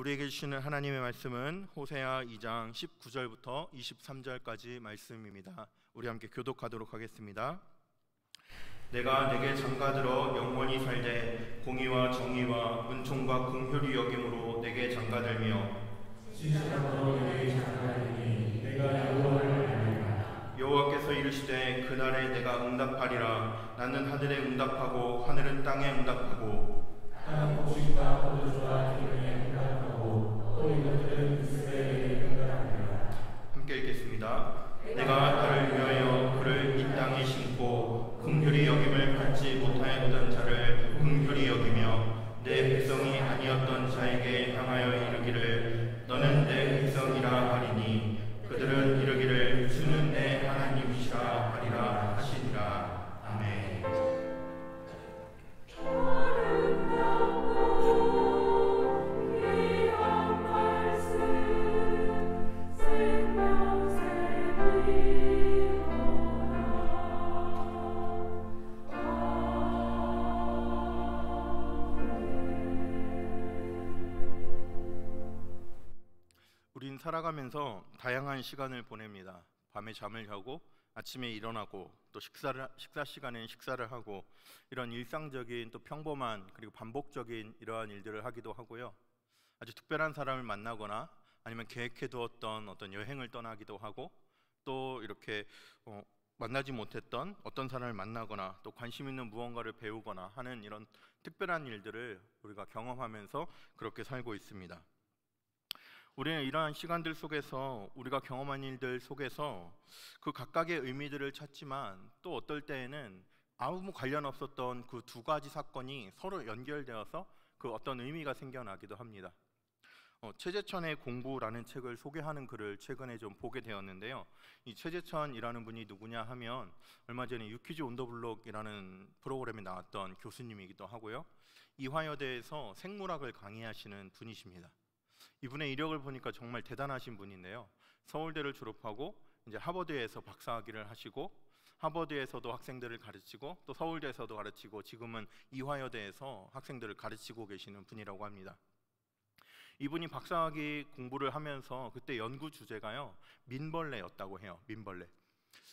우리에게 주시는 하나님의 말씀은 호세아 2장 19절부터 23절까지 말씀입니다. 우리 함께 교독하도록 하겠습니다. 내가 내게 장가들어 영원히 살되 공의와 정의와 은총과 긍휼이 여김으로 내게 장가들며 진실함으로 내게 장가들니 내가 여호와를 알리라. 여호와께서 이르시되 그날에 내가 응답하리라. 나는 하늘에 응답하고 하늘은 땅에 응답하고 땅 곡식과 포도주와 기름에 응답하고 또 이것들은 이스라엘에게 응답하리라. 함께 읽겠습니다. 내가 나를 위하여 그를 이 땅에 심고 긍휼히 여김을 받지 못하였던 자를 긍휼히 여기며 내 백성이 아니었던 자에게 향하여 이르기를 너는 내 백성이라 하리니 그들은 이르기를 주는 내 하나님이시라 하리라 하시니라. 아멘. 우린 살아가면서 다양한 시간을 보냅니다. 밤에 잠을 자고 아침에 일어나고 또 식사 시간엔 식사를 하고 이런 일상적인 또 평범한 그리고 반복적인 이러한 일들을 하기도 하고요. 아주 특별한 사람을 만나거나 아니면 계획해두었던 어떤 여행을 떠나기도 하고 또 이렇게 만나지 못했던 어떤 사람을 만나거나 또 관심 있는 무언가를 배우거나 하는 이런 특별한 일들을 우리가 경험하면서 그렇게 살고 있습니다. 우리는 이러한 시간들 속에서 우리가 경험한 일들 속에서 그 각각의 의미들을 찾지만 또 어떨 때에는 아무 관련 없었던 그 두 가지 사건이 서로 연결되어서 그 어떤 의미가 생겨나기도 합니다. 최재천의 공부라는 책을 소개하는 글을 최근에 좀 보게 되었는데요. 이 최재천이라는 분이 누구냐 하면 얼마 전에 유퀴즈 온 더 블록이라는 프로그램에 나왔던 교수님이기도 하고요. 이화여대에서 생물학을 강의하시는 분이십니다. 이분의 이력을 보니까 정말 대단하신 분인데요. 서울대를 졸업하고 이제 하버드에서 박사학위를 하시고 하버드에서도 학생들을 가르치고 또 서울대에서도 가르치고 지금은 이화여대에서 학생들을 가르치고 계시는 분이라고 합니다. 이분이 박사학위 공부를 하면서 그때 연구 주제가요 민벌레였다고 해요. 민벌레.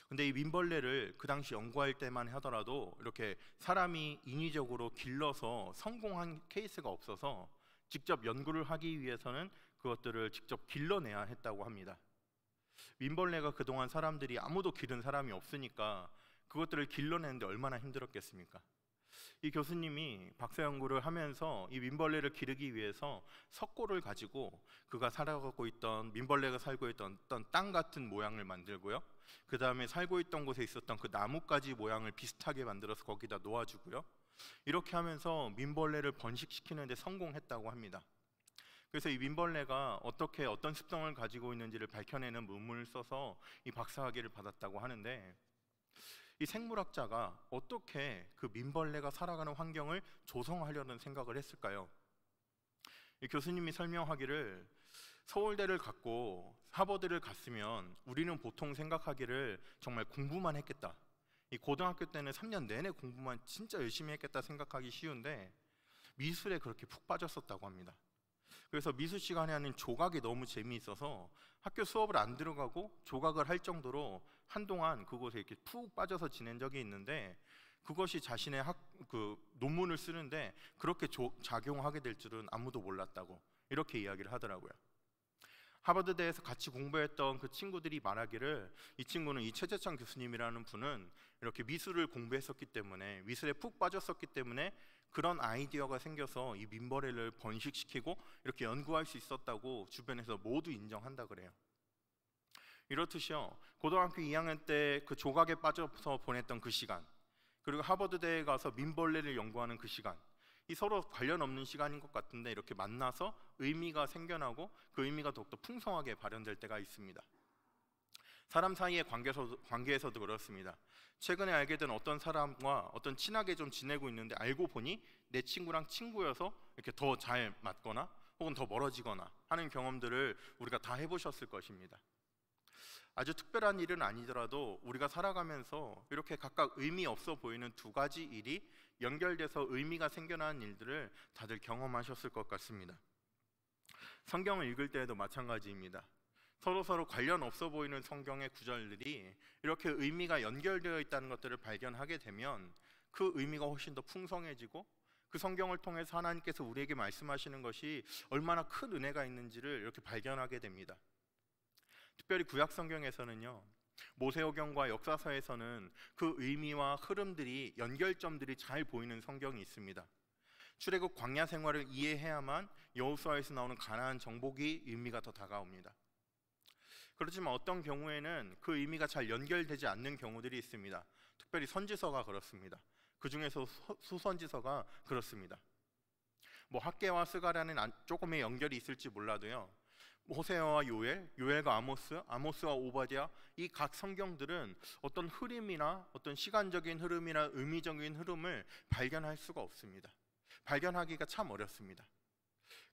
근데 이 민벌레를 그 당시 연구할 때만 하더라도 이렇게 사람이 인위적으로 길러서 성공한 케이스가 없어서 직접 연구를 하기 위해서는 그것들을 직접 길러내야 했다고 합니다. 민벌레가 그동안 사람들이 아무도 기른 사람이 없으니까 그것들을 길러내는데 얼마나 힘들었겠습니까? 이 교수님이 박사 연구를 하면서 이 민벌레를 기르기 위해서 석고를 가지고 그가 살아가고 있던 민벌레가 살고 있던 어떤 땅 같은 모양을 만들고요. 그 다음에 살고 있던 곳에 있었던 그 나뭇가지 모양을 비슷하게 만들어서 거기다 놓아주고요. 이렇게 하면서 민벌레를 번식시키는 데 성공했다고 합니다. 그래서 이 민벌레가 어떻게 어떤 습성을 가지고 있는지를 밝혀내는 논문을 써서 이 박사학위를 받았다고 하는데 이 생물학자가 어떻게 그 민벌레가 살아가는 환경을 조성하려는 생각을 했을까요? 이 교수님이 설명하기를 서울대를 갔고 하버드를 갔으면 우리는 보통 생각하기를 정말 공부만 했겠다. 이 고등학교 때는 3년 내내 공부만 진짜 열심히 했겠다 생각하기 쉬운데 미술에 그렇게 푹 빠졌었다고 합니다. 그래서 미술 시간에 하는 조각이 너무 재미있어서 학교 수업을 안 들어가고 조각을 할 정도로 한동안 그곳에 이렇게 푹 빠져서 지낸 적이 있는데 그것이 자신의 논문을 쓰는데 그렇게 작용하게 될 줄은 아무도 몰랐다고 이렇게 이야기를 하더라고요. 하버드대에서 같이 공부했던 그 친구들이 말하기를 이 친구는 이 최재천 교수님이라는 분은 이렇게 미술을 공부했었기 때문에 미술에 푹 빠졌었기 때문에 그런 아이디어가 생겨서 이 민벌레를 번식시키고 이렇게 연구할 수 있었다고 주변에서 모두 인정한다 그래요. 이렇듯이요 고등학교 2학년 때 그 조각에 빠져서 보냈던 그 시간 그리고 하버드대에 가서 민벌레를 연구하는 그 시간 이 서로 관련 없는 시간인 것 같은데 이렇게 만나서 의미가 생겨나고 그 의미가 더욱더 풍성하게 발현될 때가 있습니다. 사람 사이의 관계에서도 그렇습니다. 최근에 알게 된 어떤 사람과 어떤 친하게 좀 지내고 있는데 알고 보니 내 친구랑 친구여서 이렇게 더 잘 맞거나 혹은 더 멀어지거나 하는 경험들을 우리가 다 해보셨을 것입니다. 아주 특별한 일은 아니더라도 우리가 살아가면서 이렇게 각각 의미 없어 보이는 두 가지 일이 연결돼서 의미가 생겨나는 일들을 다들 경험하셨을 것 같습니다. 성경을 읽을 때에도 마찬가지입니다. 서로 관련 없어 보이는 성경의 구절들이 이렇게 의미가 연결되어 있다는 것들을 발견하게 되면 그 의미가 훨씬 더 풍성해지고 그 성경을 통해서 하나님께서 우리에게 말씀하시는 것이 얼마나 큰 은혜가 있는지를 이렇게 발견하게 됩니다. 특별히 구약 성경에서는요, 모세오경과 역사서에서는 그 의미와 흐름들이 연결점들이 잘 보이는 성경이 있습니다. 출애굽 광야 생활을 이해해야만 여호수아에서 나오는 가나안 정복이 의미가 더 다가옵니다. 그렇지만 어떤 경우에는 그 의미가 잘 연결되지 않는 경우들이 있습니다. 특별히 선지서가 그렇습니다. 그 중에서 수선지서가 그렇습니다. 학개와 스가랴는 조금의 연결이 있을지 몰라도요, 호세아와 요엘, 요엘과 아모스, 아모스와 오바댜, 이 각 성경들은 어떤 흐름이나 어떤 시간적인 흐름이나 의미적인 흐름을 발견할 수가 없습니다. 발견하기가 참 어렵습니다.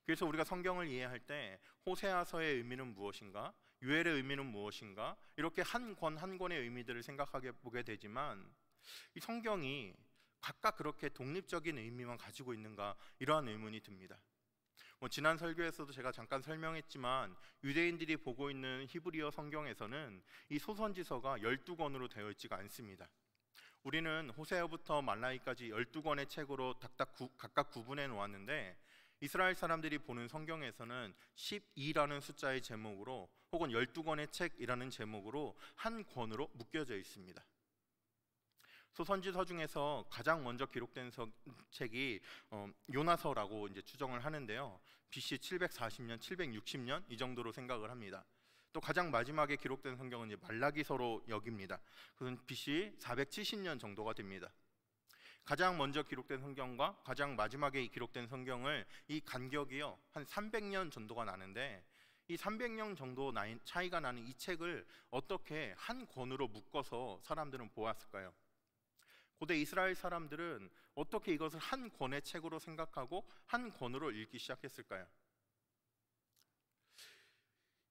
그래서 우리가 성경을 이해할 때 호세아서의 의미는 무엇인가, 요엘의 의미는 무엇인가, 이렇게 한 권 한 권의 의미들을 생각하게 보게 되지만 이 성경이 각각 그렇게 독립적인 의미만 가지고 있는가, 이러한 의문이 듭니다. 지난 설교에서도 제가 잠깐 설명했지만 유대인들이 보고 있는 히브리어 성경에서는 이 소선지서가 12권으로 되어 있지가 않습니다. 우리는 호세아부터 말라기까지 12권의 책으로 각각 구분해 놓았는데, 이스라엘 사람들이 보는 성경에서는 12라는 숫자의 제목으로 혹은 12권의 책이라는 제목으로 한 권으로 묶여져 있습니다. 소선지서 중에서 가장 먼저 기록된 책이 요나서라고 이제 추정을 하는데요, BC 740년, 760년 이 정도로 생각을 합니다. 또 가장 마지막에 기록된 성경은 이제 말라기서로 여깁니다. 그건 BC 470년 정도가 됩니다. 가장 먼저 기록된 성경과 가장 마지막에 기록된 성경을 이 간격이요 한 300년 정도가 나는데, 이 300년 정도 차이가 나는 이 책을 어떻게 한 권으로 묶어서 사람들은 보았을까요? 고대 이스라엘 사람들은 어떻게 이것을 한 권의 책으로 생각하고 한 권으로 읽기 시작했을까요?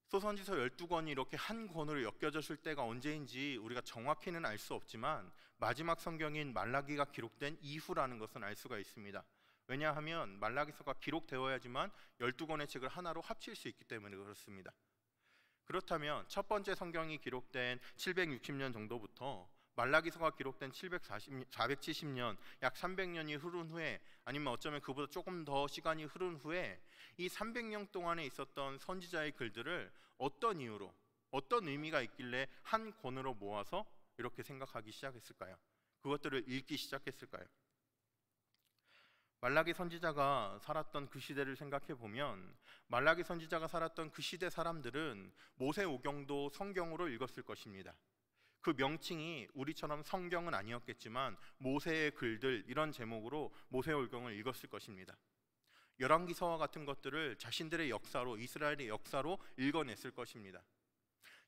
소선지서 12권이 이렇게 한 권으로 엮여졌을 때가 언제인지 우리가 정확히는 알 수 없지만 마지막 성경인 말라기가 기록된 이후라는 것은 알 수가 있습니다. 왜냐하면 말라기서가 기록되어야지만 12권의 책을 하나로 합칠 수 있기 때문에 그렇습니다. 그렇다면 첫 번째 성경이 기록된 760년 정도부터 말라기서가 기록된 470년, 약 300년이 흐른 후에, 아니면 어쩌면 그보다 조금 더 시간이 흐른 후에 이 300년 동안에 있었던 선지자의 글들을 어떤 이유로, 어떤 의미가 있길래 한 권으로 모아서 이렇게 생각하기 시작했을까요? 그것들을 읽기 시작했을까요? 말라기 선지자가 살았던 그 시대를 생각해 보면, 말라기 선지자가 살았던 그 시대 사람들은 모세오경도 성경으로 읽었을 것입니다. 그 명칭이 우리처럼 성경은 아니었겠지만 모세의 글들, 이런 제목으로 모세오경을 읽었을 것입니다. 열왕기서와 같은 것들을 자신들의 역사로, 이스라엘의 역사로 읽어냈을 것입니다.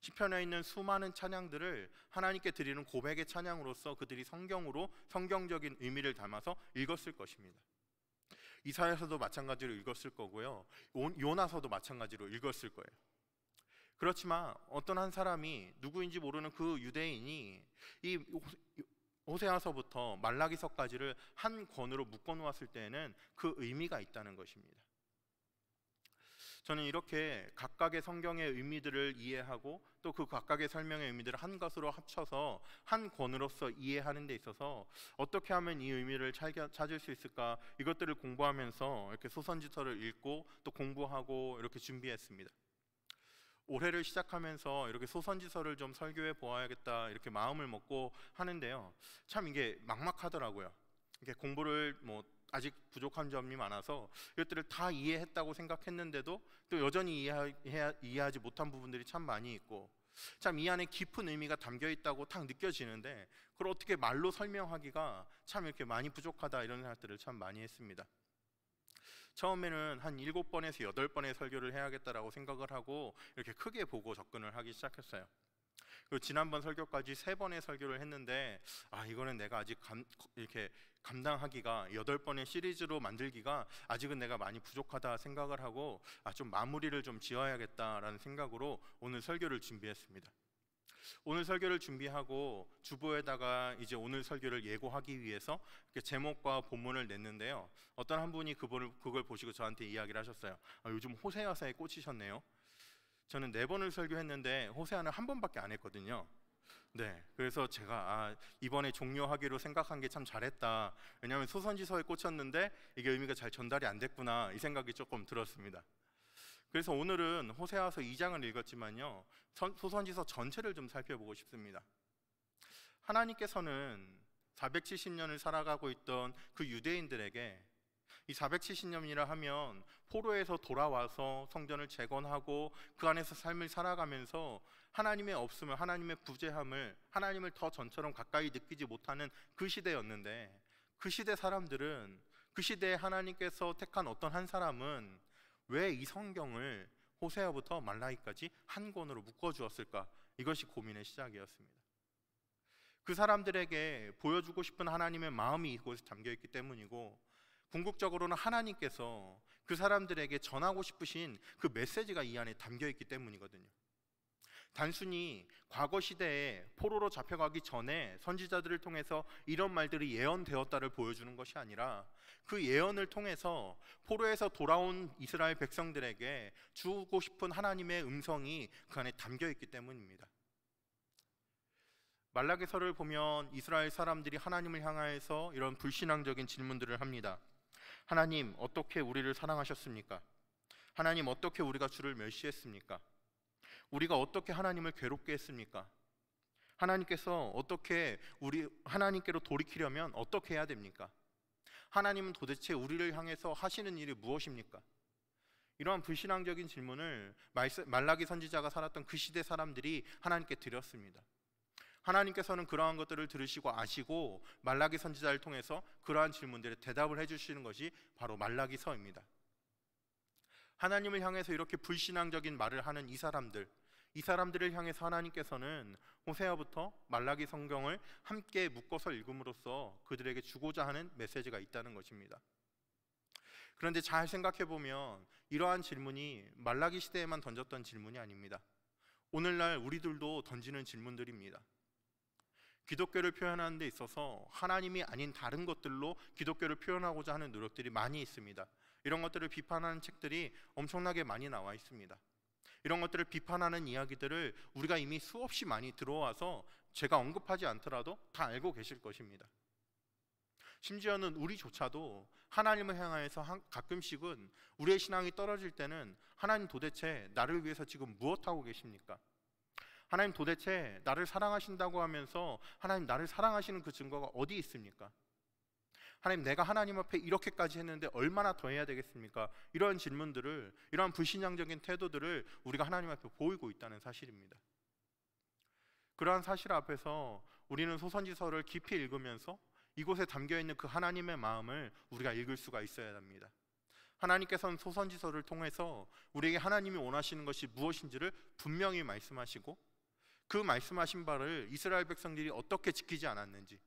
시편에 있는 수많은 찬양들을 하나님께 드리는 고백의 찬양으로서 그들이 성경으로 성경적인 의미를 담아서 읽었을 것입니다. 이사야서도 마찬가지로 읽었을 거고요, 요나서도 마찬가지로 읽었을 거예요. 그렇지만 어떤 한 사람이, 누구인지 모르는 그 유대인이 이 호세아서부터 말라기서까지를 한 권으로 묶어 놓았을 때에는 그 의미가 있다는 것입니다. 저는 이렇게 각각의 성경의 의미들을 이해하고 또 그 각각의 설명의 의미들을 한 것으로 합쳐서 한 권으로서 이해하는 데 있어서 어떻게 하면 이 의미를 찾을 수 있을까, 이것들을 공부하면서 이렇게 소선지서를 읽고 또 공부하고 이렇게 준비했습니다. 올해를 시작하면서 이렇게 소선지서를 좀 설교해 보아야겠다 이렇게 마음을 먹고 하는데요, 참 이게 막막하더라고요. 이게 공부를 아직 부족한 점이 많아서 이것들을 다 이해했다고 생각했는데도 또 여전히 이해하지 못한 부분들이 참 많이 있고, 참 이 안에 깊은 의미가 담겨 있다고 딱 느껴지는데 그걸 어떻게 말로 설명하기가 참 이렇게 많이 부족하다, 이런 생각들을 참 많이 했습니다. 처음에는 한 7번에서 8번의 설교를 해야겠다라고 생각을 하고 이렇게 크게 보고 접근을 하기 시작했어요. 그리고 지난번 설교까지 3번의 설교를 했는데 이거는 내가 아직 이렇게 감당하기가, 8번의 시리즈로 만들기가 아직은 내가 많이 부족하다 생각을 하고 좀 마무리를 좀 지어야겠다라는 생각으로 오늘 설교를 준비했습니다. 오늘 설교를 준비하고 주보에다가 이제 오늘 설교를 예고하기 위해서 이렇게 제목과 본문을 냈는데요. 어떤 한 분이 그걸 보시고 저한테 이야기를 하셨어요. 요즘 호세아서에 꽂히셨네요. 저는 4번을 설교했는데 호세아는 1번밖에 안 했거든요. 네, 그래서 제가 이번에 종료하기로 생각한 게 참 잘했다. 왜냐하면 소선지서에 꽂혔는데 이게 의미가 잘 전달이 안 됐구나, 이 생각이 조금 들었습니다. 그래서 오늘은 호세아서 2장을 읽었지만요, 소선지서 전체를 좀 살펴보고 싶습니다. 하나님께서는 470년을 살아가고 있던 그 유대인들에게 이 470년이라 하면 포로에서 돌아와서 성전을 재건하고 그 안에서 삶을 살아가면서 하나님의 없음을, 하나님의 부재함을, 하나님을 더 전처럼 가까이 느끼지 못하는 그 시대였는데, 그 시대 사람들은, 그 시대에 하나님께서 택한 어떤 한 사람은 왜 이 성경을 호세아부터 말라기까지 한 권으로 묶어주었을까? 이것이 고민의 시작이었습니다. 그 사람들에게 보여주고 싶은 하나님의 마음이 이곳에 담겨있기 때문이고, 궁극적으로는 하나님께서 그 사람들에게 전하고 싶으신 그 메시지가 이 안에 담겨있기 때문이거든요. 단순히 과거 시대에 포로로 잡혀가기 전에 선지자들을 통해서 이런 말들이 예언되었다를 보여주는 것이 아니라, 그 예언을 통해서 포로에서 돌아온 이스라엘 백성들에게 주고 싶은 하나님의 음성이 그 안에 담겨있기 때문입니다. 말라기서를 보면 이스라엘 사람들이 하나님을 향하여서 이런 불신앙적인 질문들을 합니다. 하나님, 어떻게 우리를 사랑하셨습니까? 하나님, 어떻게 우리가 주를 멸시했습니까? 우리가 어떻게 하나님을 괴롭게 했습니까? 하나님께서 어떻게 하나님께로 돌이키려면 어떻게 해야 됩니까? 하나님은 도대체 우리를 향해서 하시는 일이 무엇입니까? 이러한 불신앙적인 질문을 말라기 선지자가 살았던 그 시대 사람들이 하나님께 드렸습니다. 하나님께서는 그러한 것들을 들으시고 아시고 말라기 선지자를 통해서 그러한 질문들에 대답을 해주시는 것이 바로 말라기서입니다. 하나님을 향해서 이렇게 불신앙적인 말을 하는 이 사람들을 향해서 하나님께서는 호세아부터 말라기 성경을 함께 묶어서 읽음으로써 그들에게 주고자 하는 메시지가 있다는 것입니다. 그런데 잘 생각해보면 이러한 질문이 말라기 시대에만 던졌던 질문이 아닙니다. 오늘날 우리들도 던지는 질문들입니다. 기독교를 표현하는 데 있어서 하나님이 아닌 다른 것들로 기독교를 표현하고자 하는 노력들이 많이 있습니다. 이런 것들을 비판하는 책들이 엄청나게 많이 나와 있습니다. 이런 것들을 비판하는 이야기들을 우리가 이미 수없이 많이 들어와서 제가 언급하지 않더라도 다 알고 계실 것입니다. 심지어는 우리조차도 하나님을 향하여서 가끔씩은 우리의 신앙이 떨어질 때는 하나님, 도대체 나를 위해서 지금 무엇하고 계십니까? 하나님, 도대체 나를 사랑하신다고 하면서 하나님, 나를 사랑하시는 그 증거가 어디 있습니까? 하나님, 내가 하나님 앞에 이렇게까지 했는데 얼마나 더 해야 되겠습니까? 이러한 질문들을, 이러한 불신앙적인 태도들을 우리가 하나님 앞에 보이고 있다는 사실입니다. 그러한 사실 앞에서 우리는 소선지서를 깊이 읽으면서 이곳에 담겨있는 그 하나님의 마음을 우리가 읽을 수가 있어야 합니다. 하나님께서는 소선지서를 통해서 우리에게 하나님이 원하시는 것이 무엇인지를 분명히 말씀하시고, 그 말씀하신 바를 이스라엘 백성들이 어떻게 지키지 않았는지,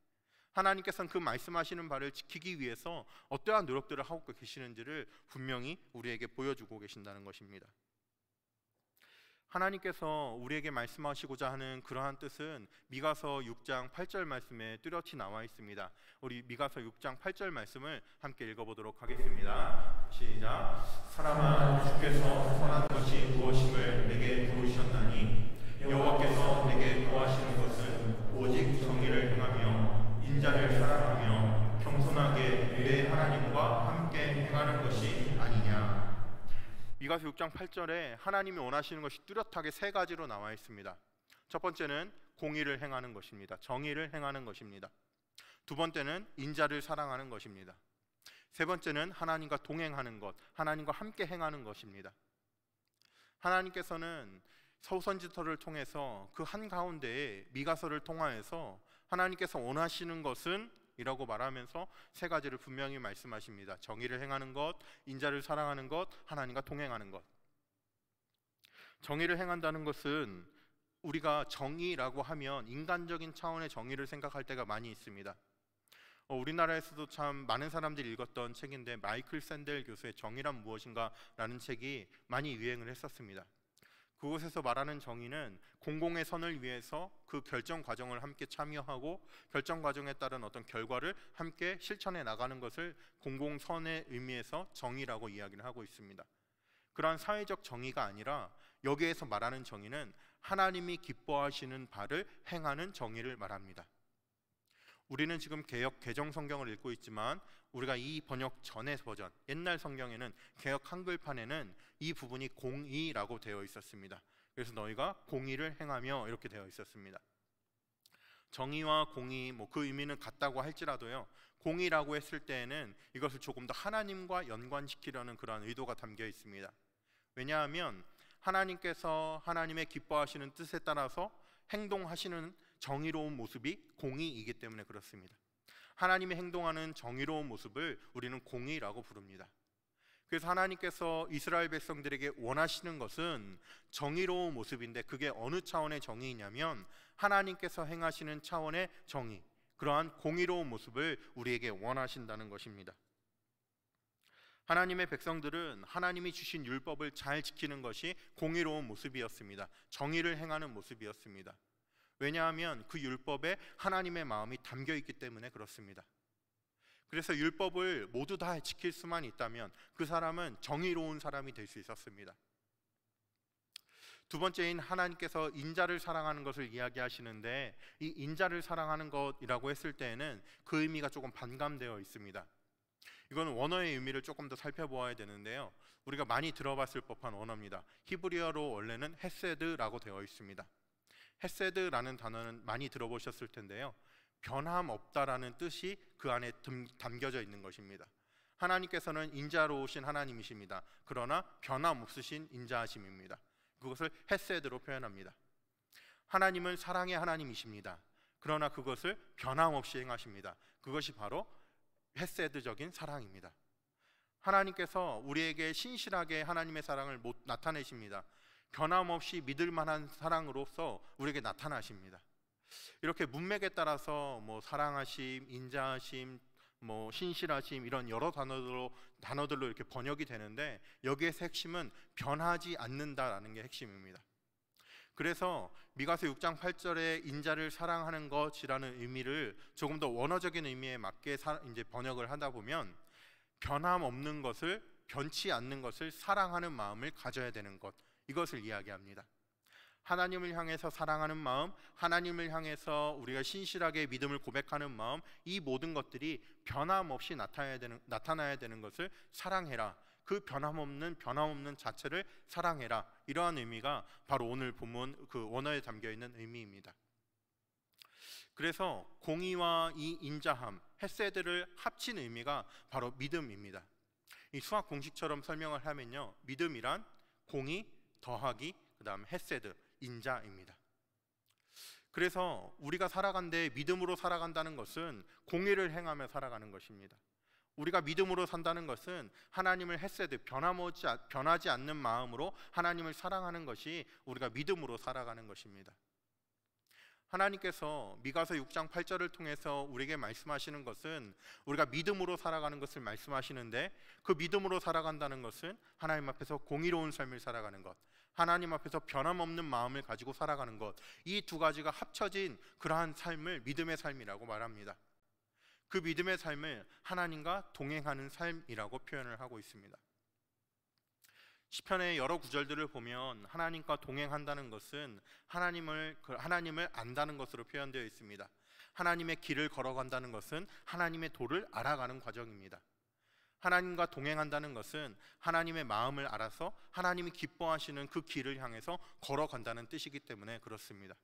하나님께서는 그 말씀하시는 바를 지키기 위해서 어떠한 노력들을 하고 계시는지를 분명히 우리에게 보여주고 계신다는 것입니다. 하나님께서 우리에게 말씀하시고자 하는 그러한 뜻은 미가서 6장 8절 말씀에 뚜렷이 나와 있습니다. 우리 미가서 6장 8절 말씀을 함께 읽어보도록 하겠습니다. 시작. 사람아, 주께서 선한 것이 무엇임을 내게 물으셨나니 여호와께서 내게 구하시는 것은 오직 정의를 행하며 인자를 사랑하며 겸손하게 내 하나님과 함께 행하는 것이 아니냐. 미가서 6장 8절에 하나님이 원하시는 것이 뚜렷하게 3가지로 나와 있습니다. 첫 번째는 공의를 행하는 것입니다. 정의를 행하는 것입니다. 두 번째는 인자를 사랑하는 것입니다. 세 번째는 하나님과 동행하는 것, 하나님과 함께 행하는 것입니다. 하나님께서는 소선지서를 통해서 그 한가운데에 미가서를 통하여서 하나님께서 원하시는 것은 이라고 말하면서 3가지를 분명히 말씀하십니다. 정의를 행하는 것, 인자를 사랑하는 것, 하나님과 동행하는 것. 정의를 행한다는 것은 우리가 정의라고 하면 인간적인 차원의 정의를 생각할 때가 많이 있습니다. 우리나라에서도 참 많은 사람들이 읽었던 책인데 마이클 샌델 교수의 정의란 무엇인가 라는 책이 많이 유행을 했었습니다. 그곳에서 말하는 정의는 공공의 선을 위해서 그 결정 과정을 함께 참여하고 결정 과정에 따른 어떤 결과를 함께 실천해 나가는 것을 공공선의 의미에서 정의라고 이야기를 하고 있습니다. 그러한 사회적 정의가 아니라 여기에서 말하는 정의는 하나님이 기뻐하시는 바를 행하는 정의를 말합니다. 우리는 지금 개역 개정 성경을 읽고 있지만 우리가 이 번역 전의 버전, 옛날 성경에는 개역 한글판에는 이 부분이 공의라고 되어 있었습니다. 그래서 너희가 공의를 행하며 이렇게 되어 있었습니다. 정의와 공의 그 의미는 같다고 할지라도요, 공의라고 했을 때에는 이것을 조금 더 하나님과 연관시키려는 그러한 의도가 담겨 있습니다. 왜냐하면 하나님께서 하나님의 기뻐하시는 뜻에 따라서 행동하시는 정의로운 모습이 공의이기 때문에 그렇습니다. 하나님이 행동하는 정의로운 모습을 우리는 공의라고 부릅니다. 그래서 하나님께서 이스라엘 백성들에게 원하시는 것은 정의로운 모습인데, 그게 어느 차원의 정의냐면 하나님께서 행하시는 차원의 정의, 그러한 공의로운 모습을 우리에게 원하신다는 것입니다. 하나님의 백성들은 하나님이 주신 율법을 잘 지키는 것이 공의로운 모습이었습니다. 정의를 행하는 모습이었습니다. 왜냐하면 그 율법에 하나님의 마음이 담겨 있기 때문에 그렇습니다. 그래서 율법을 모두 다 지킬 수만 있다면 그 사람은 정의로운 사람이 될 수 있었습니다. 두 번째인 하나님께서 인자를 사랑하는 것을 이야기하시는데, 이 인자를 사랑하는 것이라고 했을 때에는 그 의미가 조금 반감되어 있습니다. 이건 원어의 의미를 조금 더 살펴보아야 되는데요, 우리가 많이 들어봤을 법한 원어입니다. 히브리어로 원래는 헤세드라고 되어 있습니다. 헤세드라는 단어는 많이 들어보셨을 텐데요, 변함없다라는 뜻이 그 안에 담겨져 있는 것입니다. 하나님께서는 인자로우신 하나님이십니다. 그러나 변함없으신 인자하심입니다. 그것을 헤세드로 표현합니다. 하나님은 사랑의 하나님이십니다. 그러나 그것을 변함없이 행하십니다. 그것이 바로 헤세드적인 사랑입니다. 하나님께서 우리에게 신실하게 하나님의 사랑을 나타내십니다. 변함없이 믿을 만한 사랑으로서 우리에게 나타나십니다. 이렇게 문맥에 따라서 사랑하심, 인자하심, 신실하심 이런 여러 단어들로 이렇게 번역이 되는데, 여기에서 핵심은 변하지 않는다라는 게 핵심입니다. 그래서 미가서 6장 8절에 인자를 사랑하는 것이라는 의미를 조금 더 원어적인 의미에 맞게 이제 번역을 하다 보면, 변함없는 것을, 변치 않는 것을 사랑하는 마음을 가져야 되는 것, 이것을 이야기합니다. 하나님을 향해서 사랑하는 마음, 하나님을 향해서 우리가 신실하게 믿음을 고백하는 마음, 이 모든 것들이 변함없이 나타나야 되는 것을 사랑해라. 그 변함없는 자체를 사랑해라. 이러한 의미가 바로 오늘 본문 그 원어에 담겨 있는 의미입니다. 그래서 공의와 이 인자함, 헤세드를 합친 의미가 바로 믿음입니다. 이 수학 공식처럼 설명을 하면요, 믿음이란 공의 더하기 그 다음 헤세드, 인자입니다. 그래서 우리가 살아간데 믿음으로 살아간다는 것은 공의를 행하며 살아가는 것입니다. 우리가 믿음으로 산다는 것은 하나님을 헤세드, 변하지 않는 마음으로 하나님을 사랑하는 것이 우리가 믿음으로 살아가는 것입니다. 하나님께서 미가서 6장 8절을 통해서 우리에게 말씀하시는 것은 우리가 믿음으로 살아가는 것을 말씀하시는데, 그 믿음으로 살아간다는 것은 하나님 앞에서 공의로운 삶을 살아가는 것, 하나님 앞에서 변함없는 마음을 가지고 살아가는 것, 이 두 가지가 합쳐진 그러한 삶을 믿음의 삶이라고 말합니다. 그 믿음의 삶을 하나님과 동행하는 삶이라고 표현을 하고 있습니다. 시편의 여러 구절들을 보면 하나님과 동행한다는 것은 하나님을 안다는 것으로 표현되어 있습니다. 하나님의 길을 걸어간다는 것은 하나님의 도를 알아가는 과정입니다. 하나님과 동행한다는 것은 하나님의 마음을 알아서 하나님이 기뻐하시는 그 길을 향해서 걸어간다는 뜻이기 때문에 그렇습니다.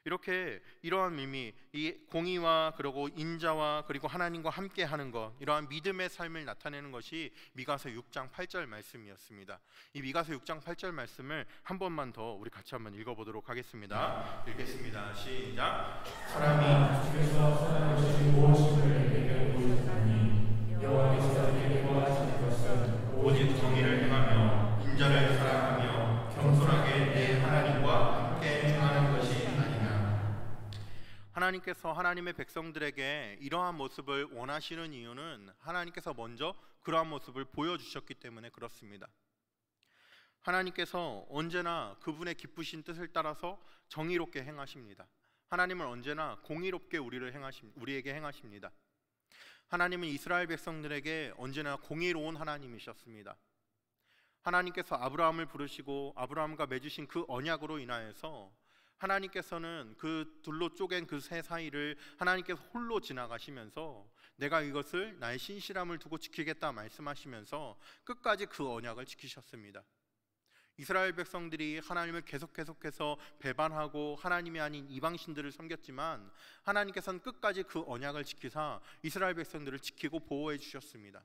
이렇게 이러한 의미, 이 공의와 그리고 인자와 그리고 하나님과 함께하는 것, 이러한 믿음의 삶을 나타내는 것이 미가서 6장 8절 말씀이었습니다. 이 미가서 6장 8절 말씀을 한 번만 더 우리 같이 한번 읽어보도록 하겠습니다. 읽겠습니다. 시작. 사람이 주께서 선하신 무엇인을 내게 보이셨나니 여호와께서 내게 구하시는 것은 오직 정의를 행하며 인자를 사랑하며 겸손하게 내 하나님과 함께 행하는 것이 아니냐. 하나님께서 하나님의 백성들에게 이러한 모습을 원하시는 이유는 하나님께서 먼저 그러한 모습을 보여주셨기 때문에 그렇습니다. 하나님께서 언제나 그분의 기쁘신 뜻을 따라서 정의롭게 행하십니다. 하나님은 언제나 공의롭게 우리에게 행하십니다. 하나님은 이스라엘 백성들에게 언제나 공의로운 하나님이셨습니다. 하나님께서 아브라함을 부르시고 아브라함과 맺으신 그 언약으로 인하여서 하나님께서는 그 둘로 쪼갠 그 새 사이를 하나님께서 홀로 지나가시면서 내가 이것을 나의 신실함을 두고 지키겠다 말씀하시면서 끝까지 그 언약을 지키셨습니다. 이스라엘 백성들이 하나님을 계속해서 배반하고 하나님이 아닌 이방신들을 섬겼지만 하나님께서는 끝까지 그 언약을 지키사 이스라엘 백성들을 지키고 보호해 주셨습니다.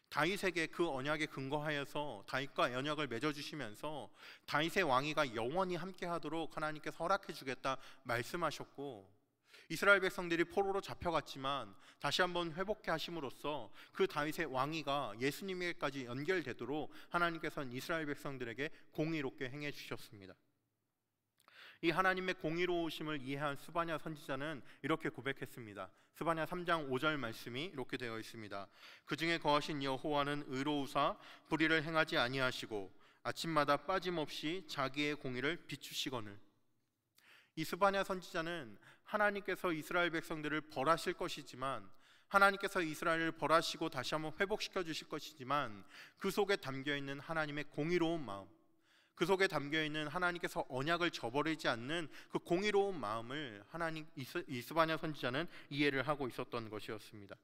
다윗에게 그 언약에 근거하여서 다윗과 언약을 맺어주시면서 다윗의 왕위가 영원히 함께하도록 하나님께서 허락해 주겠다 말씀하셨고, 이스라엘 백성들이 포로로 잡혀갔지만 다시 한번 회복해 하심으로써 그 다윗의 왕위가 예수님에게까지 연결되도록 하나님께서는 이스라엘 백성들에게 공의롭게 행해 주셨습니다. 이 하나님의 공의로우심을 이해한 스바냐 선지자는 이렇게 고백했습니다. 스바냐 3장 5절 말씀이 이렇게 되어 있습니다. 그 중에 거하신 여호와는 의로우사 불의를 행하지 아니하시고 아침마다 빠짐없이 자기의 공의를 비추시거늘. 이 스바냐 선지자는 하나님께서 이스라엘 백성들을 벌하실 것이지만, 하나님께서 이스라엘을 벌하시고 다시 한번 회복시켜 주실 것이지만, 그 속에 담겨있는 하나님의 공의로운 마음, 그 속에 담겨있는 하나님께서 언약을 저버리지 않는 그 공의로운 마음을 이 스바냐 선지자는 이해를 하고 있었던 것이었습니다.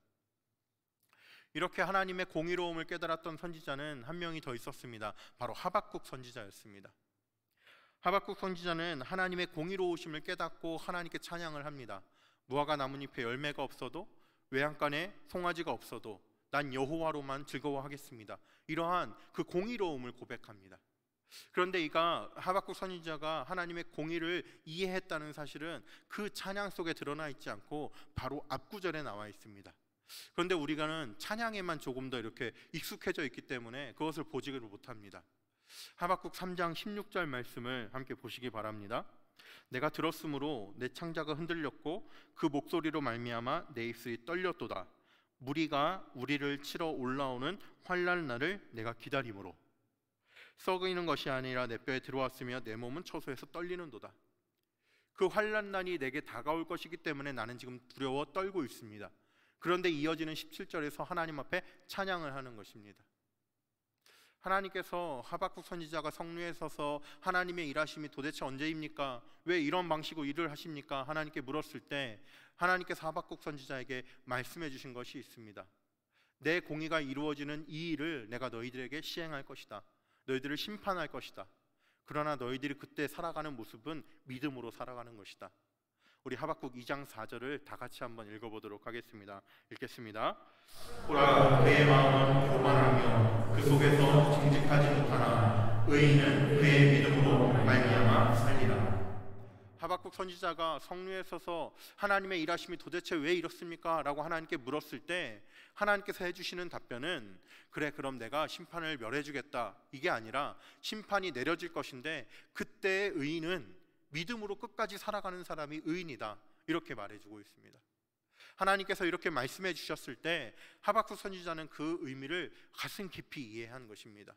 이렇게 하나님의 공의로움을 깨달았던 선지자는 한 명이 더 있었습니다. 바로 하박국 선지자였습니다. 하박국 선지자는 하나님의 공의로우심을 깨닫고 하나님께 찬양을 합니다. 무화과 나뭇잎에 열매가 없어도 외양간에 송아지가 없어도 난 여호와로만 즐거워하겠습니다. 이러한 그 공의로움을 고백합니다. 그런데 하박국 선지자가 하나님의 공의를 이해했다는 사실은 그 찬양 속에 드러나 있지 않고 바로 앞구절에 나와 있습니다. 그런데 우리가는 찬양에만 조금 더 이렇게 익숙해져 있기 때문에 그것을 보지를 못합니다. 하박국 3장 16절 말씀을 함께 보시기 바랍니다. 내가 들었으므로 내 창자가 흔들렸고 그 목소리로 말미암아 내 입술이 떨렸도다. 무리가 우리를 치러 올라오는 환난 날을 내가 기다림으로 썩이는 것이 아니라 내 뼈에 들어왔으며 내 몸은 처소에서 떨리는도다. 그 환난 날이 내게 다가올 것이기 때문에 나는 지금 두려워 떨고 있습니다. 그런데 이어지는 17절에서 하나님 앞에 찬양을 하는 것입니다. 하나님께서 하박국 선지자가 성루에 서서 하나님의 일하심이 도대체 언제입니까? 왜 이런 방식으로 일을 하십니까? 하나님께 물었을 때 하나님께서 하박국 선지자에게 말씀해 주신 것이 있습니다. 내 공의가 이루어지는 이 일을 내가 너희들에게 시행할 것이다. 너희들을 심판할 것이다. 그러나 너희들이 그때 살아가는 모습은 믿음으로 살아가는 것이다. 우리 하박국 2장 4절을 다 같이 한번 읽어보도록 하겠습니다. 읽겠습니다. 보라, 그의 마음은 교만하며 그 속에서 정직하지 못하나 의인은 그의 믿음으로 말미암아 살리라. 하박국 선지자가 성루에 서서 하나님의 일하심이 도대체 왜 이렇습니까? 라고 하나님께 물었을 때 하나님께서 해주시는 답변은 그래, 그럼 내가 심판을 멸해주겠다, 이게 아니라 심판이 내려질 것인데 그때의 의인은 믿음으로 끝까지 살아가는 사람이 의인이다, 이렇게 말해주고 있습니다. 하나님께서 이렇게 말씀해 주셨을 때 하박국 선지자는 그 의미를 가슴 깊이 이해한 것입니다.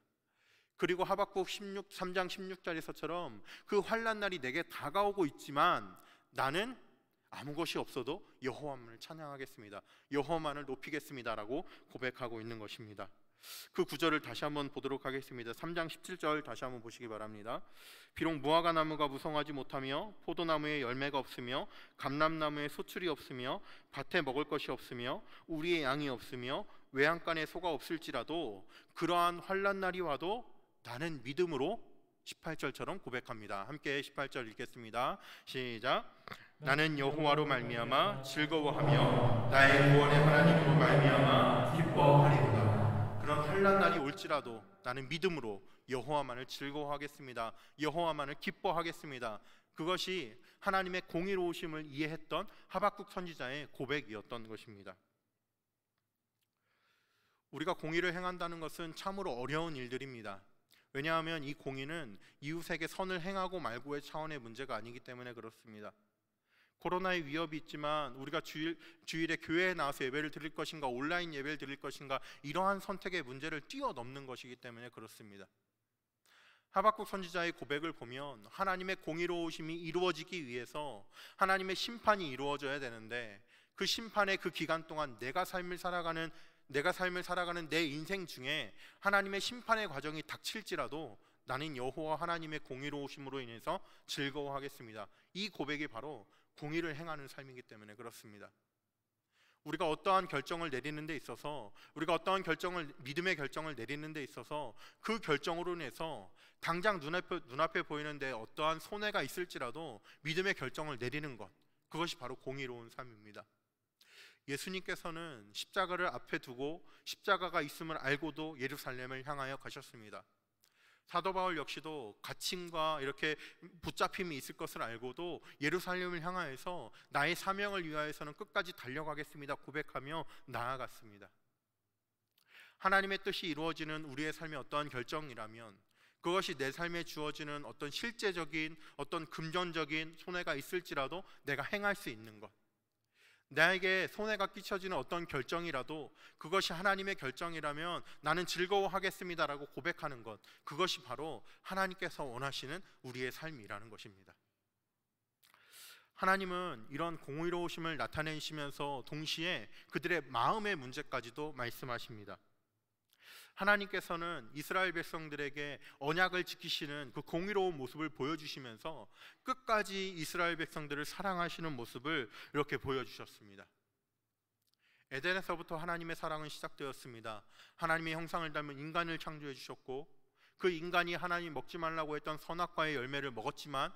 그리고 하박국 3장 16절에서처럼 그 환난 날이 내게 다가오고 있지만 나는 아무 것이 없어도 여호와만을 찬양하겠습니다. 여호와만을 높이겠습니다 라고 고백하고 있는 것입니다. 그 구절을 다시 한번 보도록 하겠습니다. 3장 17절 다시 한번 보시기 바랍니다. 비록 무화과 나무가 무성하지 못하며 포도나무에 열매가 없으며 감람나무에 소출이 없으며 밭에 먹을 것이 없으며 우리의 양이 없으며 외양간에 소가 없을지라도 그러한 환난 날이 와도 나는 믿음으로 18절처럼 고백합니다. 함께 18절 읽겠습니다. 시작. 나는 여호와로 말미암아 즐거워하며 나의 구원의 하나님으로 말미암아 기뻐하리로다. 그런 환난 날이 올지라도 나는 믿음으로 여호와만을 즐거워하겠습니다. 여호와만을 기뻐하겠습니다. 그것이 하나님의 공의로우심을 이해했던 하박국 선지자의 고백이었던 것입니다. 우리가 공의를 행한다는 것은 참으로 어려운 일들입니다. 왜냐하면 이 공의는 이웃에게 선을 행하고 말고의 차원의 문제가 아니기 때문에 그렇습니다. 코로나의 위협이 있지만 우리가 주일에 교회에 나와서 예배를 드릴 것인가, 온라인 예배를 드릴 것인가, 이러한 선택의 문제를 뛰어넘는 것이기 때문에 그렇습니다. 하박국 선지자의 고백을 보면 하나님의 공의로우심이 이루어지기 위해서 하나님의 심판이 이루어져야 되는데, 그 심판의 그 기간 동안 내가 삶을 살아가는 내 인생 중에 하나님의 심판의 과정이 닥칠지라도 나는 여호와 하나님의 공의로우심으로 인해서 즐거워하겠습니다. 이 고백이 바로 공의를 행하는 삶이기 때문에 그렇습니다. 우리가 어떠한 결정을 내리는 데 있어서, 믿음의 결정을 내리는 데 있어서 그 결정으로 인해서 당장 눈앞에 보이는데 어떠한 손해가 있을지라도 믿음의 결정을 내리는 것, 그것이 바로 공의로운 삶입니다. 예수님께서는 십자가를 앞에 두고 십자가가 있음을 알고도 예루살렘을 향하여 가셨습니다. 사도 바울 역시도 갇힘과 이렇게 붙잡힘이 있을 것을 알고도 예루살렘을 향하여서 나의 사명을 위하여서는 끝까지 달려가겠습니다 고백하며 나아갔습니다. 하나님의 뜻이 이루어지는 우리의 삶의 어떠한 결정이라면, 그것이 내 삶에 주어지는 어떤 실제적인, 어떤 금전적인 손해가 있을지라도 내가 행할 수 있는 것, 나에게 손해가 끼쳐지는 어떤 결정이라도 그것이 하나님의 결정이라면 나는 즐거워하겠습니다라고 고백하는 것, 그것이 바로 하나님께서 원하시는 우리의 삶이라는 것입니다. 하나님은 이런 공의로우심을 나타내시면서 동시에 그들의 마음의 문제까지도 말씀하십니다. 하나님께서는 이스라엘 백성들에게 언약을 지키시는 그 공의로운 모습을 보여주시면서 끝까지 이스라엘 백성들을 사랑하시는 모습을 이렇게 보여주셨습니다. 에덴에서부터 하나님의 사랑은 시작되었습니다. 하나님의 형상을 닮은 인간을 창조해 주셨고, 그 인간이 하나님 먹지 말라고 했던 선악과의 열매를 먹었지만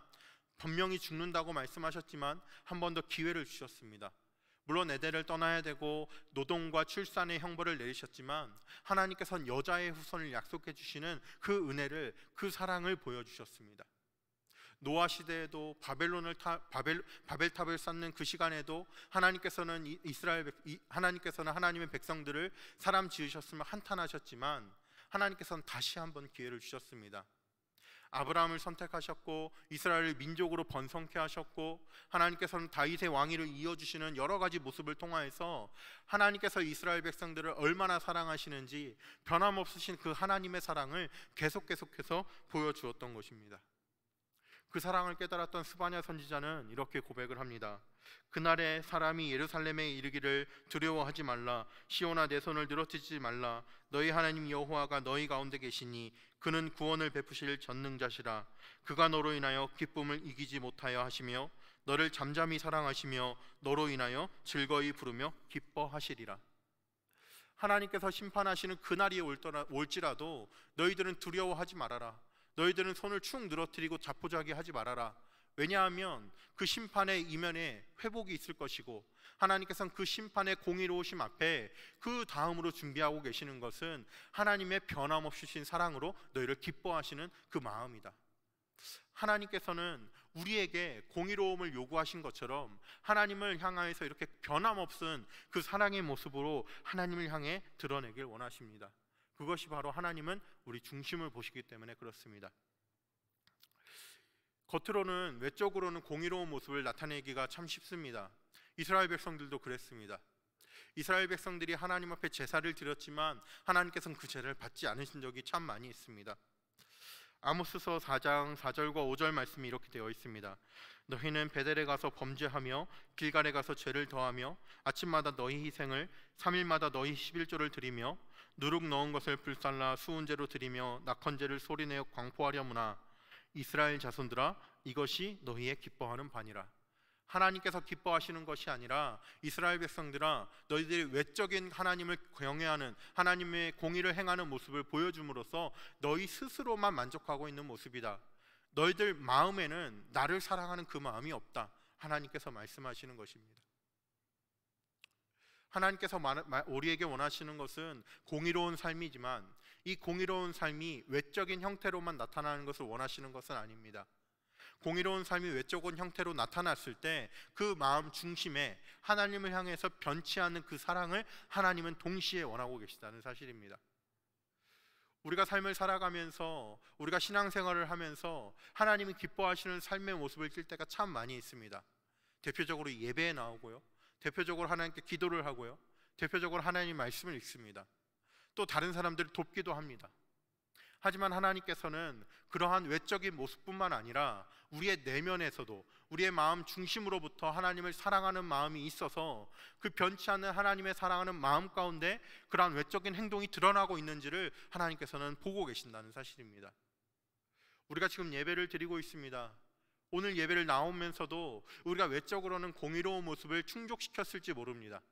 분명히 죽는다고 말씀하셨지만 한 번 더 기회를 주셨습니다. 물론 에덴을 떠나야 되고 노동과 출산의 형벌을 내리셨지만 하나님께서는 여자의 후손을 약속해 주시는 그 은혜를, 그 사랑을 보여주셨습니다. 노아 시대에도 바벨탑을 쌓는 그 시간에도 하나님께서는 하나님의 백성들을 사람 지으셨으면 한탄하셨지만 하나님께서는 다시 한번 기회를 주셨습니다. 아브라함을 선택하셨고 이스라엘을 민족으로 번성케 하셨고, 하나님께서는 다윗의 왕위를 이어주시는 여러 가지 모습을 통하여서 하나님께서 이스라엘 백성들을 얼마나 사랑하시는지 변함없으신 그 하나님의 사랑을 계속해서 보여주었던 것입니다. 그 사랑을 깨달았던 스바냐 선지자는 이렇게 고백을 합니다. 그날에 사람이 예루살렘에 이르기를 두려워하지 말라, 시온아 내 손을 늘어뜨리지 말라, 너희 하나님 여호와가 너희 가운데 계시니 그는 구원을 베푸실 전능자시라. 그가 너로 인하여 기쁨을 이기지 못하여 하시며 너를 잠잠히 사랑하시며 너로 인하여 즐거이 부르며 기뻐하시리라. 하나님께서 심판하시는 그날이 올지라도 너희들은 두려워하지 말아라. 너희들은 손을 축 늘어뜨리고 자포자기하지 말아라. 왜냐하면 그 심판의 이면에 회복이 있을 것이고, 하나님께서는 그 심판의 공의로우심 앞에 그 다음으로 준비하고 계시는 것은 하나님의 변함없으신 사랑으로 너희를 기뻐하시는 그 마음이다. 하나님께서는 우리에게 공의로움을 요구하신 것처럼 하나님을 향하여서 이렇게 변함없은 그 사랑의 모습으로 하나님을 향해 드러내길 원하십니다. 그것이 바로 하나님은 우리 중심을 보시기 때문에 그렇습니다. 겉으로는, 외적으로는 공의로운 모습을 나타내기가 참 쉽습니다. 이스라엘 백성들도 그랬습니다. 이스라엘 백성들이 하나님 앞에 제사를 드렸지만 하나님께서는 그 제사를 받지 않으신 적이 참 많이 있습니다. 아모스서 4장 4절과 5절 말씀이 이렇게 되어 있습니다. 너희는 베델에 가서 범죄하며 길갈에 가서 죄를 더하며 아침마다 너희 희생을 3일마다 너희 11조를 드리며 누룩 넣은 것을 불살라 수은제로 드리며 낙헌제를 소리내어 광포하려무나 이스라엘 자손들아 이것이 너희의 기뻐하는 바니라. 하나님께서 기뻐하시는 것이 아니라 이스라엘 백성들아 너희들이 외적인 하나님을 경외하는, 하나님의 공의를 행하는 모습을 보여줌으로써 너희 스스로만 만족하고 있는 모습이다. 너희들 마음에는 나를 사랑하는 그 마음이 없다. 하나님께서 말씀하시는 것입니다. 하나님께서 우리에게 원하시는 것은 공의로운 삶이지만 이 공의로운 삶이 외적인 형태로만 나타나는 것을 원하시는 것은 아닙니다. 공의로운 삶이 외적인 형태로 나타났을 때 그 마음 중심에 하나님을 향해서 변치 않는 그 사랑을 하나님은 동시에 원하고 계시다는 사실입니다. 우리가 삶을 살아가면서, 우리가 신앙생활을 하면서 하나님이 기뻐하시는 삶의 모습을 띌 때가 참 많이 있습니다. 대표적으로 예배에 나오고요, 대표적으로 하나님께 기도를 하고요, 대표적으로 하나님 말씀을 읽습니다. 또 다른 사람들을 돕기도 합니다. 하지만 하나님께서는 그러한 외적인 모습뿐만 아니라 우리의 내면에서도 우리의 마음 중심으로부터 하나님을 사랑하는 마음이 있어서 그 변치 않는 하나님의 사랑하는 마음 가운데 그러한 외적인 행동이 드러나고 있는지를 하나님께서는 보고 계신다는 사실입니다. 우리가 지금 예배를 드리고 있습니다. 오늘 예배를 나오면서도 우리가 외적으로는 공의로운 모습을 충족시켰을지 모릅니다.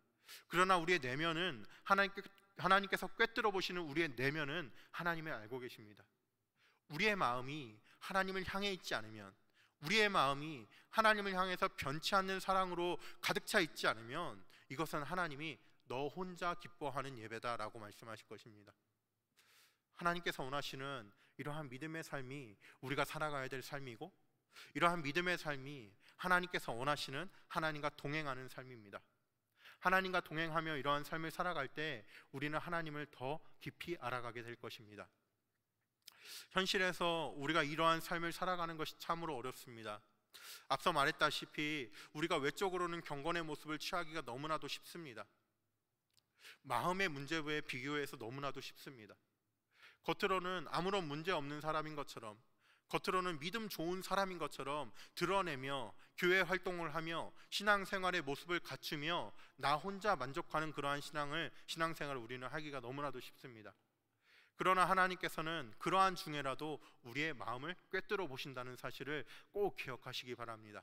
그러나 우리의 내면은 하나님께서 꿰뚫어 보시는 우리의 내면은 하나님을 알고 계십니다. 우리의 마음이 하나님을 향해 있지 않으면, 우리의 마음이 하나님을 향해서 변치 않는 사랑으로 가득 차 있지 않으면 이것은 하나님이 너 혼자 기뻐하는 예배다라고 말씀하실 것입니다. 하나님께서 원하시는 이러한 믿음의 삶이 우리가 살아가야 될 삶이고, 이러한 믿음의 삶이 하나님께서 원하시는 하나님과 동행하는 삶입니다. 하나님과 동행하며 이러한 삶을 살아갈 때 우리는 하나님을 더 깊이 알아가게 될 것입니다. 현실에서 우리가 이러한 삶을 살아가는 것이 참으로 어렵습니다. 앞서 말했다시피 우리가 외적으로는 경건의 모습을 취하기가 너무나도 쉽습니다. 마음의 문제에 비교해서 너무나도 쉽습니다. 겉으로는 아무런 문제 없는 사람인 것처럼, 겉으로는 믿음 좋은 사람인 것처럼 드러내며 교회 활동을 하며 신앙생활의 모습을 갖추며 나 혼자 만족하는 그러한 신앙생활을 우리는 하기가 너무나도 쉽습니다. 그러나 하나님께서는 그러한 중에라도 우리의 마음을 꿰뚫어 보신다는 사실을 꼭 기억하시기 바랍니다.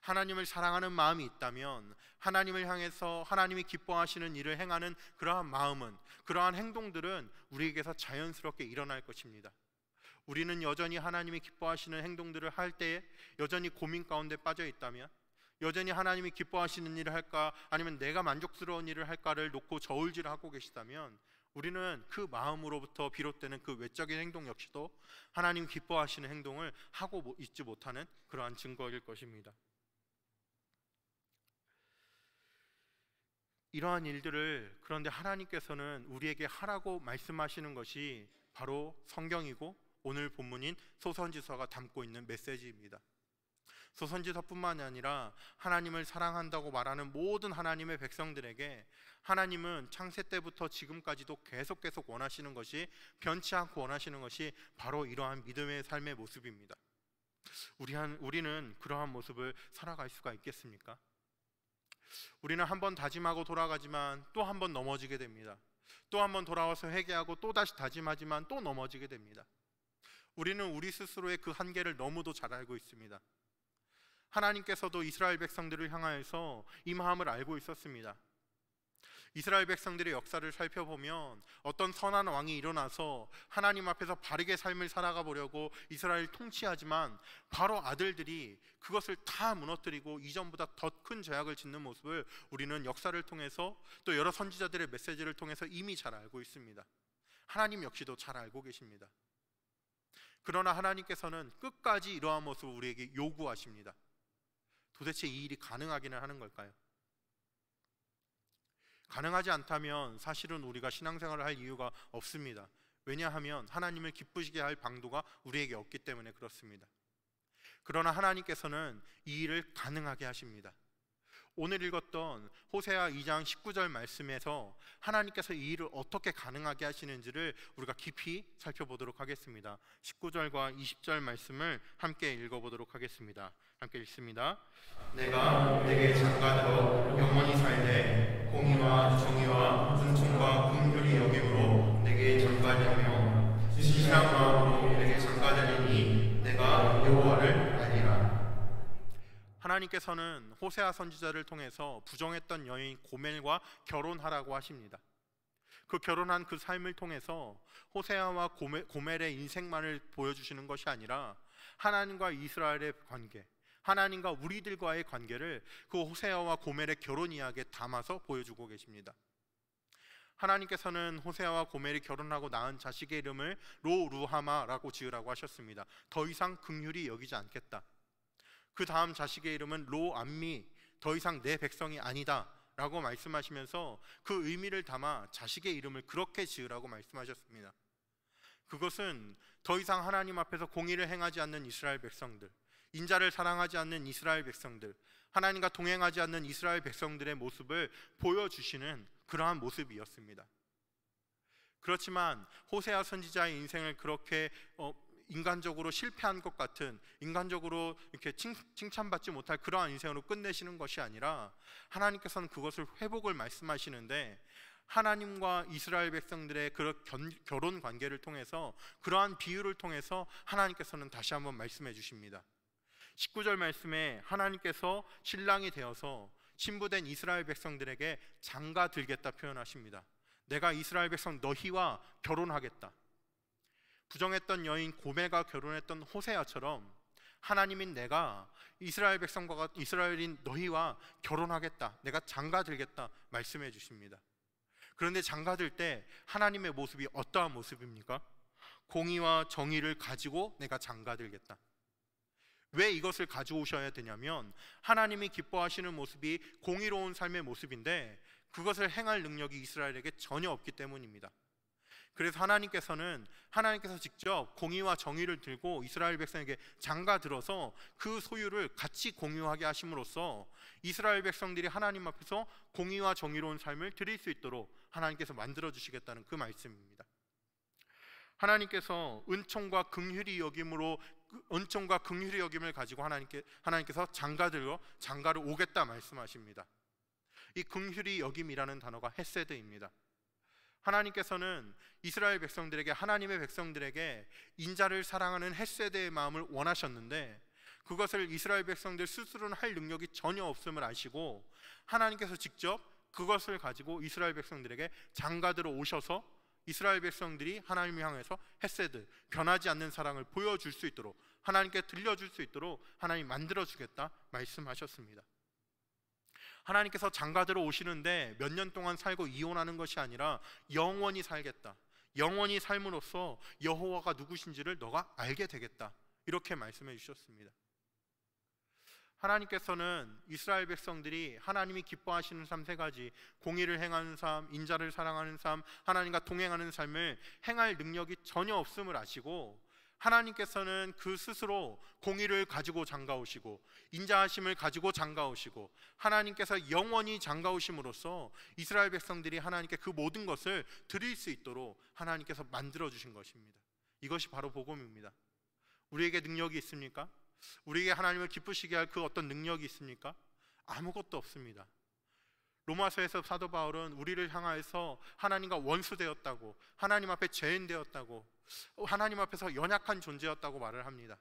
하나님을 사랑하는 마음이 있다면 하나님을 향해서 하나님이 기뻐하시는 일을 행하는 그러한 마음은, 그러한 행동들은 우리에게서 자연스럽게 일어날 것입니다. 우리는 여전히 하나님이 기뻐하시는 행동들을 할 때에 여전히 고민 가운데 빠져 있다면, 여전히 하나님이 기뻐하시는 일을 할까 아니면 내가 만족스러운 일을 할까를 놓고 저울질을 하고 계시다면 우리는 그 마음으로부터 비롯되는 그 외적인 행동 역시도 하나님 기뻐하시는 행동을 하고 있지 못하는 그러한 증거일 것입니다. 이러한 일들을 그런데 하나님께서는 우리에게 하라고 말씀하시는 것이 바로 성경이고 오늘 본문인 소선지서가 담고 있는 메시지입니다. 소선지서뿐만 아니라 하나님을 사랑한다고 말하는 모든 하나님의 백성들에게 하나님은 창세 때부터 지금까지도 계속 원하시는 것이, 변치 않고 원하시는 것이 바로 이러한 믿음의 삶의 모습입니다. 우리는 그러한 모습을 살아갈 수가 있겠습니까? 우리는 한 번 다짐하고 돌아가지만 또 한 번 넘어지게 됩니다. 또 한 번 돌아와서 회개하고 또 다시 다짐하지만 또 넘어지게 됩니다. 우리는 우리 스스로의 그 한계를 너무도 잘 알고 있습니다. 하나님께서도 이스라엘 백성들을 향하여서 이 마음을 알고 있었습니다. 이스라엘 백성들의 역사를 살펴보면 어떤 선한 왕이 일어나서 하나님 앞에서 바르게 삶을 살아가 보려고 이스라엘을 통치하지만 바로 아들들이 그것을 다 무너뜨리고 이전보다 더 큰 죄악을 짓는 모습을 우리는 역사를 통해서 또 여러 선지자들의 메시지를 통해서 이미 잘 알고 있습니다. 하나님 역시도 잘 알고 계십니다. 그러나 하나님께서는 끝까지 이러한 모습을 우리에게 요구하십니다. 도대체 이 일이 가능하기는 하는 걸까요? 가능하지 않다면 사실은 우리가 신앙생활을 할 이유가 없습니다. 왜냐하면 하나님을 기쁘시게 할 방도가 우리에게 없기 때문에 그렇습니다. 그러나 하나님께서는 이 일을 가능하게 하십니다. 오늘 읽었던 호세아 2장 19절 말씀에서 하나님께서 이 일을 어떻게 가능하게 하시는지를 우리가 깊이 살펴보도록 하겠습니다. 19절과 20절 말씀을 함께 읽어보도록 하겠습니다. 함께 읽습니다. 내가 내게 장가들어 영원히 살되 공의와 정의와 은총과 긍휼이 여김으로 내게 장가들며 진실한 마음으로 내게 장가들리니 내가 여호와를 알리라. 하나님께서는 호세아 선지자를 통해서 부정했던 여인 고멜과 결혼하라고 하십니다. 그 결혼한 그 삶을 통해서 호세아와 고멜의 인생만을 보여주시는 것이 아니라 하나님과 이스라엘의 관계, 하나님과 우리들과의 관계를 그 호세아와 고멜의 결혼 이야기에 담아서 보여주고 계십니다. 하나님께서는 호세아와 고멜이 결혼하고 낳은 자식의 이름을 로루하마라고 지으라고 하셨습니다. 더 이상 긍휼히 여기지 않겠다. 그 다음 자식의 이름은 로암미, 더 이상 내 백성이 아니다 라고 말씀하시면서 그 의미를 담아 자식의 이름을 그렇게 지으라고 말씀하셨습니다. 그것은 더 이상 하나님 앞에서 공의를 행하지 않는 이스라엘 백성들, 인자를 사랑하지 않는 이스라엘 백성들, 하나님과 동행하지 않는 이스라엘 백성들의 모습을 보여주시는 그러한 모습이었습니다. 그렇지만 호세아 선지자의 인생을 그렇게 인간적으로 실패한 것 같은, 인간적으로 이렇게 칭찬받지 못할 그러한 인생으로 끝내시는 것이 아니라 하나님께서는 그것을 회복을 말씀하시는데, 하나님과 이스라엘 백성들의 그런 결혼 관계를 통해서, 그러한 비유를 통해서 하나님께서는 다시 한번 말씀해 주십니다. 19절 말씀에 하나님께서 신랑이 되어서 신부된 이스라엘 백성들에게 장가 들겠다 표현하십니다. 내가 이스라엘 백성 너희와 결혼하겠다. 부정했던 여인 고멜과 결혼했던 호세아처럼 하나님인 내가 이스라엘인 너희와 결혼하겠다, 내가 장가들겠다 말씀해 주십니다. 그런데 장가들 때 하나님의 모습이 어떠한 모습입니까? 공의와 정의를 가지고 내가 장가들겠다. 왜 이것을 가져오셔야 되냐면, 하나님이 기뻐하시는 모습이 공의로운 삶의 모습인데 그것을 행할 능력이 이스라엘에게 전혀 없기 때문입니다. 그래서 하나님께서 직접 공의와 정의를 들고 이스라엘 백성에게 장가 들어서 그 소유를 같이 공유하게 하심으로써 이스라엘 백성들이 하나님 앞에서 공의와 정의로운 삶을 드릴 수 있도록 하나님께서 만들어 주시겠다는 그 말씀입니다. 하나님께서 은총과 긍휼히 여김을 가지고 하나님께서 장가를 오겠다 말씀하십니다. 이 긍휼히 여김이라는 단어가 헤세드입니다. 하나님께서는 이스라엘 백성들에게, 하나님의 백성들에게 인자를 사랑하는 헤세드의 마음을 원하셨는데 그것을 이스라엘 백성들 스스로는 할 능력이 전혀 없음을 아시고 하나님께서 직접 그것을 가지고 이스라엘 백성들에게 장가들어 오셔서 이스라엘 백성들이 하나님을 향해서 헤세드, 변하지 않는 사랑을 보여줄 수 있도록, 하나님께 들려줄 수 있도록 하나님 만들어주겠다 말씀하셨습니다. 하나님께서 장가들어 오시는데 몇 년 동안 살고 이혼하는 것이 아니라 영원히 살겠다, 영원히 삶으로써 여호와가 누구신지를 너가 알게 되겠다, 이렇게 말씀해 주셨습니다. 하나님께서는 이스라엘 백성들이 하나님이 기뻐하시는 삶 세 가지, 공의를 행하는 삶, 인자를 사랑하는 삶, 하나님과 동행하는 삶을 행할 능력이 전혀 없음을 아시고 하나님께서는 그 스스로 공의를 가지고 장가오시고 인자하심을 가지고 장가오시고 하나님께서 영원히 장가오심으로써 이스라엘 백성들이 하나님께 그 모든 것을 드릴 수 있도록 하나님께서 만들어주신 것입니다. 이것이 바로 복음입니다. 우리에게 능력이 있습니까? 우리에게 하나님을 기쁘시게 할 그 어떤 능력이 있습니까? 아무것도 없습니다. 로마서에서 사도 바울은 우리를 향하여서 하나님과 원수되었다고, 하나님 앞에 죄인 되었다고, 하나님 앞에서 연약한 존재였다고 말을 합니다.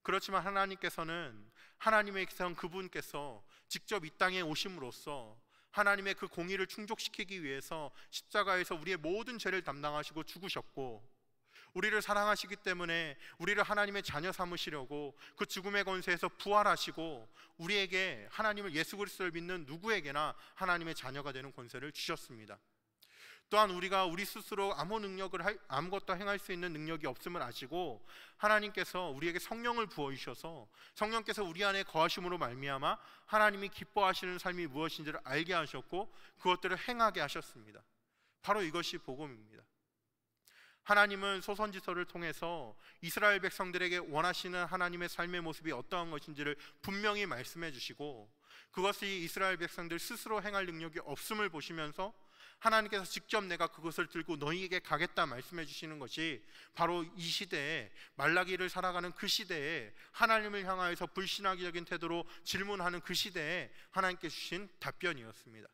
그렇지만 하나님께서는 하나님의 성 그분께서 직접 이 땅에 오심으로써 하나님의 그 공의를 충족시키기 위해서 십자가에서 우리의 모든 죄를 담당하시고 죽으셨고, 우리를 사랑하시기 때문에 우리를 하나님의 자녀 삼으시려고 그 죽음의 권세에서 부활하시고 우리에게 하나님을, 예수 그리스도를 믿는 누구에게나 하나님의 자녀가 되는 권세를 주셨습니다. 또한 우리가 우리 스스로 아무것도 행할 수 있는 능력이 없음을 아시고 하나님께서 우리에게 성령을 부어주셔서 성령께서 우리 안에 거하심으로 말미암아 하나님이 기뻐하시는 삶이 무엇인지를 알게 하셨고 그것들을 행하게 하셨습니다. 바로 이것이 복음입니다. 하나님은 소선지서를 통해서 이스라엘 백성들에게 원하시는 하나님의 삶의 모습이 어떠한 것인지를 분명히 말씀해 주시고 그것이 이스라엘 백성들 스스로 행할 능력이 없음을 보시면서 하나님께서 직접 내가 그것을 들고 너희에게 가겠다 말씀해 주시는 것이 바로 이 시대에, 말라기를 살아가는 그 시대에 하나님을 향하여서 불신앙적인 태도로 질문하는 그 시대에 하나님께 주신 답변이었습니다.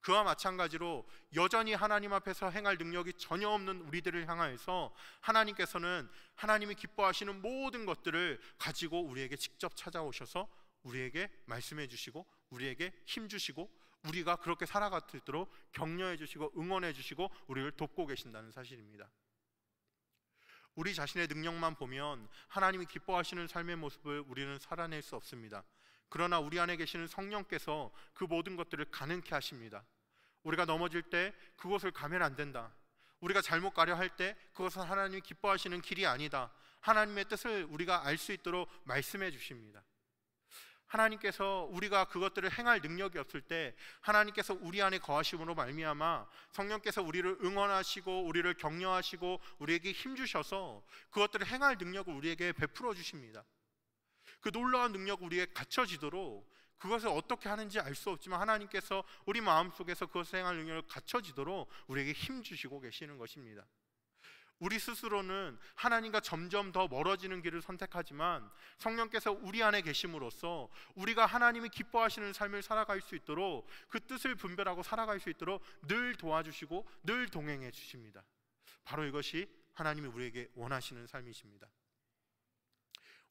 그와 마찬가지로 여전히 하나님 앞에서 행할 능력이 전혀 없는 우리들을 향하여서 하나님께서는 하나님이 기뻐하시는 모든 것들을 가지고 우리에게 직접 찾아오셔서 우리에게 말씀해 주시고 우리에게 힘 주시고 우리가 그렇게 살아갈 수 있도록 격려해 주시고 응원해 주시고 우리를 돕고 계신다는 사실입니다. 우리 자신의 능력만 보면 하나님이 기뻐하시는 삶의 모습을 우리는 살아낼 수 없습니다. 그러나 우리 안에 계시는 성령께서 그 모든 것들을 가능케 하십니다. 우리가 넘어질 때 그것을 가면 안 된다, 우리가 잘못 가려 할 때 그것은 하나님이 기뻐하시는 길이 아니다, 하나님의 뜻을 우리가 알 수 있도록 말씀해 주십니다. 하나님께서 우리가 그것들을 행할 능력이 없을 때 하나님께서 우리 안에 거하심으로 말미암아 성령께서 우리를 응원하시고 우리를 격려하시고 우리에게 힘주셔서 그것들을 행할 능력을 우리에게 베풀어 주십니다. 그 놀라운 능력이 우리에게 갖춰지도록 그것을 어떻게 하는지 알 수 없지만 하나님께서 우리 마음속에서 그것을 행할 능력을 갖춰지도록 우리에게 힘 주시고 계시는 것입니다. 우리 스스로는 하나님과 점점 더 멀어지는 길을 선택하지만 성령께서 우리 안에 계심으로써 우리가 하나님이 기뻐하시는 삶을 살아갈 수 있도록 그 뜻을 분별하고 살아갈 수 있도록 늘 도와주시고 늘 동행해 주십니다. 바로 이것이 하나님이 우리에게 원하시는 삶이십니다.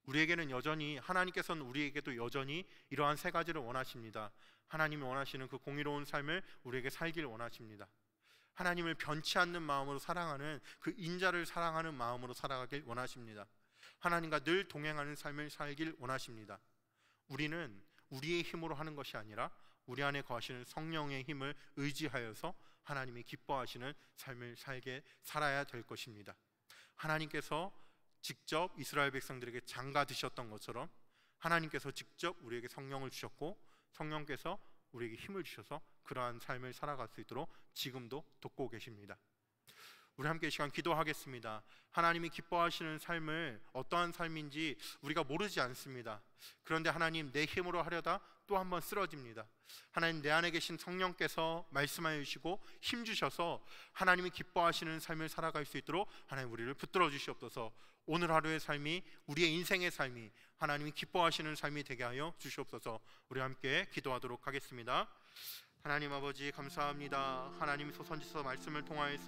우리에게는 여전히, 하나님께서는 우리에게도 여전히 이러한 세 가지를 원하십니다. 하나님이 원하시는 그 공의로운 삶을 우리에게 살길 원하십니다. 하나님을 변치 않는 마음으로 사랑하는 그 인자를 사랑하는 마음으로 살아가길 원하십니다. 하나님과 늘 동행하는 삶을 살길 원하십니다. 우리는 우리의 힘으로 하는 것이 아니라 우리 안에 거하시는 성령의 힘을 의지하여서 하나님이 기뻐하시는 삶을 살아야 될 것입니다. 하나님께서 직접 이스라엘 백성들에게 장가 드셨던 것처럼 하나님께서 직접 우리에게 성령을 주셨고 성령께서 우리에게 힘을 주셔서 그러한 삶을 살아갈 수 있도록 지금도 돕고 계십니다. 우리 함께 이 시간 기도하겠습니다. 하나님이 기뻐하시는 삶을 어떠한 삶인지 우리가 모르지 않습니다. 그런데 하나님, 내 힘으로 하려다 또 한 번 쓰러집니다. 하나님, 내 안에 계신 성령께서 말씀하여 주시고 힘 주셔서 하나님이 기뻐하시는 삶을 살아갈 수 있도록 하나님 우리를 붙들어 주시옵소서. 오늘 하루의 삶이, 우리의 인생의 삶이 하나님이 기뻐하시는 삶이 되게 하여 주시옵소서. 우리 함께 기도하도록 하겠습니다. 하나님 아버지, 감사합니다. 하나님이 소선지서 말씀을 통하여서